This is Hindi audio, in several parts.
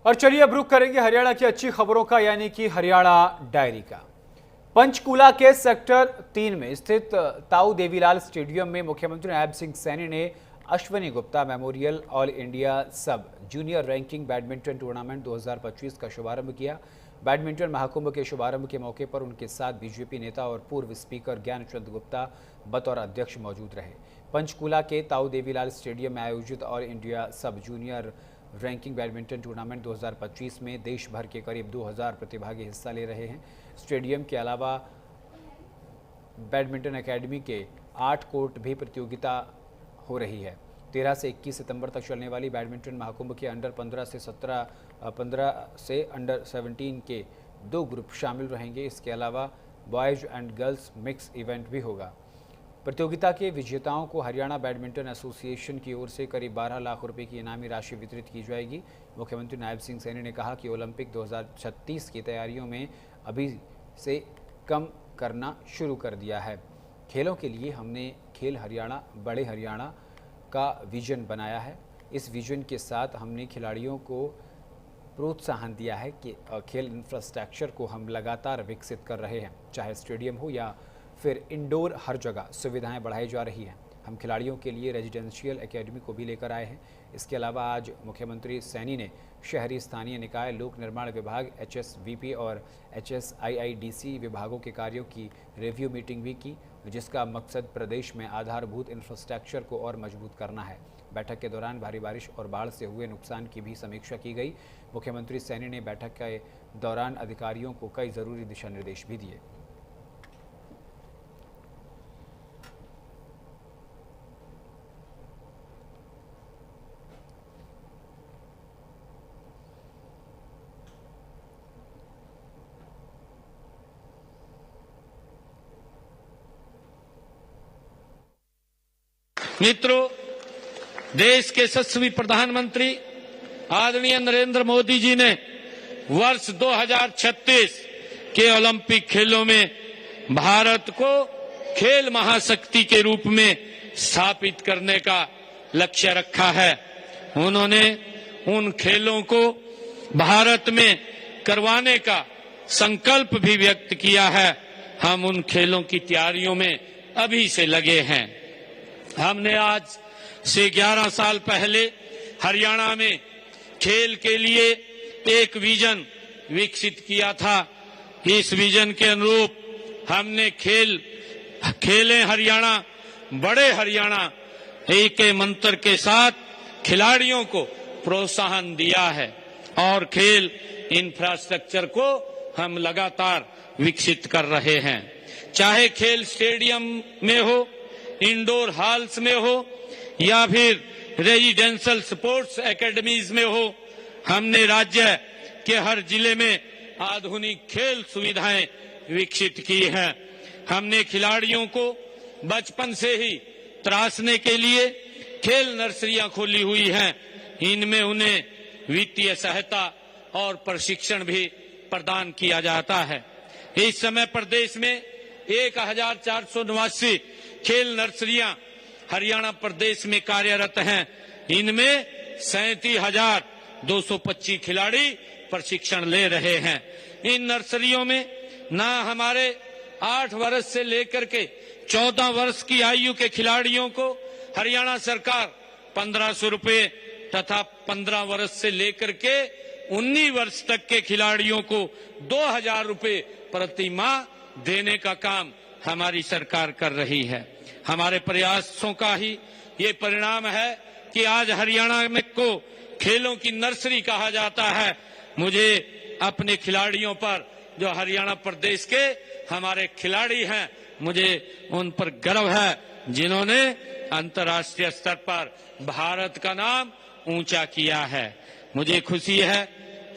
और चलिए अब रुख करेंगे हरियाणा की अच्छी खबरों का, यानी कि हरियाणा डायरी का। पंचकूला के सेक्टर 3 में स्थित ताऊ देवीलाल स्टेडियम में मुख्यमंत्री नायब सिंह सैनी ने Ashwani Gupta memorial all India सब जूनियर रैंकिंग बैडमिंटन टूर्नामेंट 2025 का शुभारंभ किया। बैडमिंटन महाकुंभ के शुभारंभ के मौके पर उनके साथ बीजेपी नेता और पूर्व स्पीकर ज्ञानचंद गुप्ता बतौर अध्यक्ष मौजूद रहे। पंचकूला के ताऊ देवीलाल स्टेडियम में आयोजित ऑल इंडिया सब जूनियर रैंकिंग बैडमिंटन टूर्नामेंट 2025 में देश भर के करीब 2000 प्रतिभागी हिस्सा ले रहे हैं। स्टेडियम के अलावा बैडमिंटन एकेडमी के 8 कोर्ट भी प्रतियोगिता हो रही है। 13 से 21 सितंबर तक चलने वाली बैडमिंटन महाकुंभ के अंडर 15 से अंडर 17 के 2 ग्रुप शामिल रहेंगे। इसके अलावा boys and girls mix event भी होगा। प्रतियोगिता के विजेताओं को हरियाणा बैडमिंटन एसोसिएशन की ओर से करीब 12 लाख रुपए की इनामी राशि वितरित की जाएगी। मुख्यमंत्री नायब सिंह सैनी ने कहा कि ओलंपिक 2036 की तैयारियों में अभी से कम करना शुरू कर दिया है। खेलों के लिए हमने खेल हरियाणा बड़े हरियाणा का विजन बनाया है। इस विजन के साथ हमने खिलाड़ियों को प्रोत्साहन दिया है कि खेल इंफ्रास्ट्रक्चर को हम लगातार विकसित कर रहे हैं, चाहे स्टेडियम हो या फिर इंडोर, हर जगह सुविधाएं बढ़ाई जा रही हैं। हम खिलाड़ियों के लिए रेजिडेंशियल एकेडमी को भी लेकर आए हैं। इसके अलावा आज मुख्यमंत्री सैनी ने शहरी स्थानीय निकाय लोक निर्माण विभाग HSVP और HSIIDC विभागों के कार्यों की रिव्यू मीटिंग भी की, जिसका मकसद प्रदेश में आधारभूत इंफ्रास्ट्रक्चर को और मजबूत करना है। बैठक के दौरान भारी बारिश और बाढ़ से हुए नुकसान की भी समीक्षा की गई। मुख्यमंत्री सैनी ने बैठक के दौरान अधिकारियों को कई जरूरी दिशा निर्देश भी दिए। मित्रों, देश के यशस्वी प्रधानमंत्री आदरणीय नरेंद्र मोदी जी ने वर्ष 2036 के ओलंपिक खेलों में भारत को खेल महाशक्ति के रूप में स्थापित करने का लक्ष्य रखा है। उन्होंने उन खेलों को भारत में करवाने का संकल्प भी व्यक्त किया है। हम उन खेलों की तैयारियों में अभी से लगे हैं। हमने आज से 11 साल पहले हरियाणा में खेल के लिए एक विजन विकसित किया था। इस विजन के अनुरूप हमने खेलें हरियाणा बड़े हरियाणा एक मंत्र के साथ खिलाड़ियों को प्रोत्साहन दिया है और खेल इंफ्रास्ट्रक्चर को हम लगातार विकसित कर रहे हैं। चाहे खेल स्टेडियम में हो, इंडोर हॉल्स में हो या फिर रेजिडेंशियल स्पोर्ट्स एकेडमीज में हो, हमने राज्य के हर जिले में आधुनिक खेल सुविधाएं विकसित की हैं। हमने खिलाड़ियों को बचपन से ही तराशने के लिए खेल नर्सरियां खोली हुई हैं। इनमें उन्हें वित्तीय सहायता और प्रशिक्षण भी प्रदान किया जाता है। इस समय प्रदेश में 1489 खेल नर्सरियां हरियाणा प्रदेश में कार्यरत हैं। इनमें 37,225 खिलाड़ी प्रशिक्षण ले रहे हैं। इन नर्सरियों में ना हमारे 8 वर्ष से लेकर के 14 वर्ष की आयु के खिलाड़ियों को हरियाणा सरकार 1500 रुपए तथा 15 वर्ष से लेकर के 19 वर्ष तक के खिलाड़ियों को 2000 रुपए प्रति माह देने का काम हमारी सरकार कर रही है। हमारे प्रयासों का ही ये परिणाम है कि आज हरियाणा में को खेलों की नर्सरी कहा जाता है। मुझे अपने खिलाड़ियों पर, जो हरियाणा प्रदेश के हमारे खिलाड़ी हैं, मुझे उन पर गर्व है जिन्होंने अंतर्राष्ट्रीय स्तर पर भारत का नाम ऊंचा किया है। मुझे खुशी है,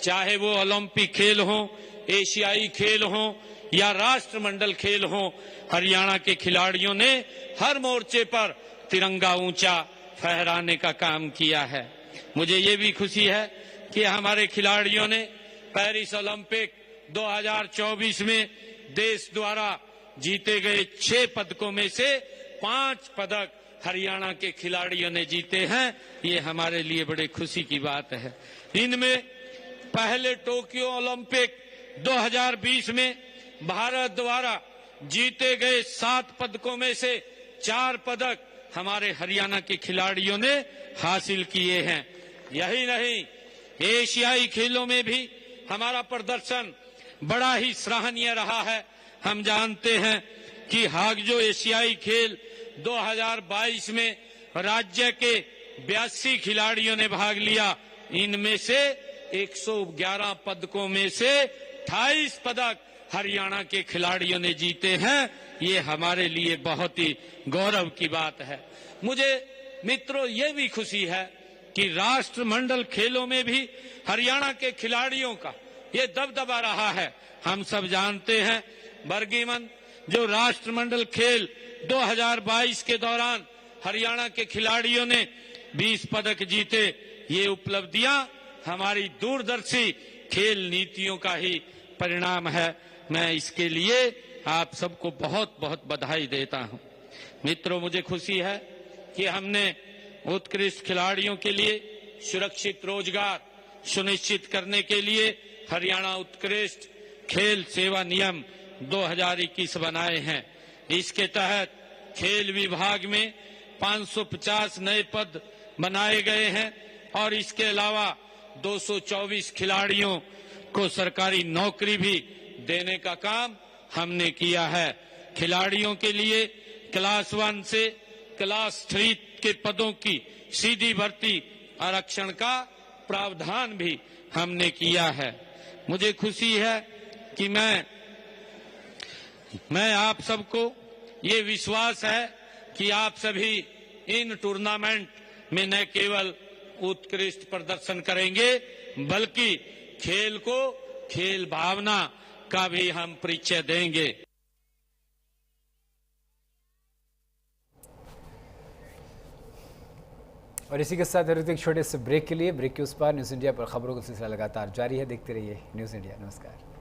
चाहे वो ओलंपिक खेल हो, एशियाई खेल हो या राष्ट्रमंडल खेल हो, हरियाणा के खिलाड़ियों ने हर मोर्चे पर तिरंगा ऊंचा फहराने का काम किया है। मुझे ये भी खुशी है कि हमारे खिलाड़ियों ने पेरिस ओलंपिक 2024 में देश द्वारा जीते गए 6 पदकों में से 5 पदक हरियाणा के खिलाड़ियों ने जीते हैं। ये हमारे लिए बड़े खुशी की बात है। इनमें पहले टोक्यो ओलंपिक 2020 में भारत द्वारा जीते गए 7 पदकों में से 4 पदक हमारे हरियाणा के खिलाड़ियों ने हासिल किए हैं। यही नहीं, एशियाई खेलों में भी हमारा प्रदर्शन बड़ा ही सराहनीय रहा है। हम जानते हैं कि हागजो एशियाई खेल 2022 में राज्य के 82 खिलाड़ियों ने भाग लिया। इनमें से 111 पदकों में से 28 पदक हरियाणा के खिलाड़ियों ने जीते हैं। ये हमारे लिए बहुत ही गौरव की बात है। मुझे मित्रों ये भी खुशी है कि राष्ट्रमंडल खेलों में भी हरियाणा के खिलाड़ियों का ये दबदबा रहा है। हम सब जानते हैं बर्गिमन जो राष्ट्रमंडल खेल 2022 के दौरान हरियाणा के खिलाड़ियों ने 20 पदक जीते। ये उपलब्धियां हमारी दूरदर्शी खेल नीतियों का ही परिणाम है। मैं इसके लिए आप सबको बहुत बहुत बधाई देता हूं। मित्रों, मुझे खुशी है कि हमने उत्कृष्ट खिलाड़ियों के लिए सुरक्षित रोजगार सुनिश्चित करने के लिए हरियाणा उत्कृष्ट खेल सेवा नियम 2021 बनाए हैं। इसके तहत खेल विभाग में 550 नए पद बनाए गए हैं और इसके अलावा 224 खिलाड़ियों को सरकारी नौकरी भी देने का काम हमने किया है। खिलाड़ियों के लिए क्लास 1 से क्लास 3 के पदों की सीधी भर्ती आरक्षण का प्रावधान भी हमने किया है। मुझे खुशी है कि मैं आप सबको ये विश्वास है कि आप सभी इन टूर्नामेंट में न केवल उत्कृष्ट प्रदर्शन करेंगे बल्कि खेल को खेल भावना का भी हम परिचय देंगे। और इसी के साथ एक छोटे से ब्रेक के लिए, ब्रेक के उस पार न्यूज़ इंडिया पर खबरों का सिलसिला लगातार जारी है। देखते रहिए न्यूज़ इंडिया। नमस्कार।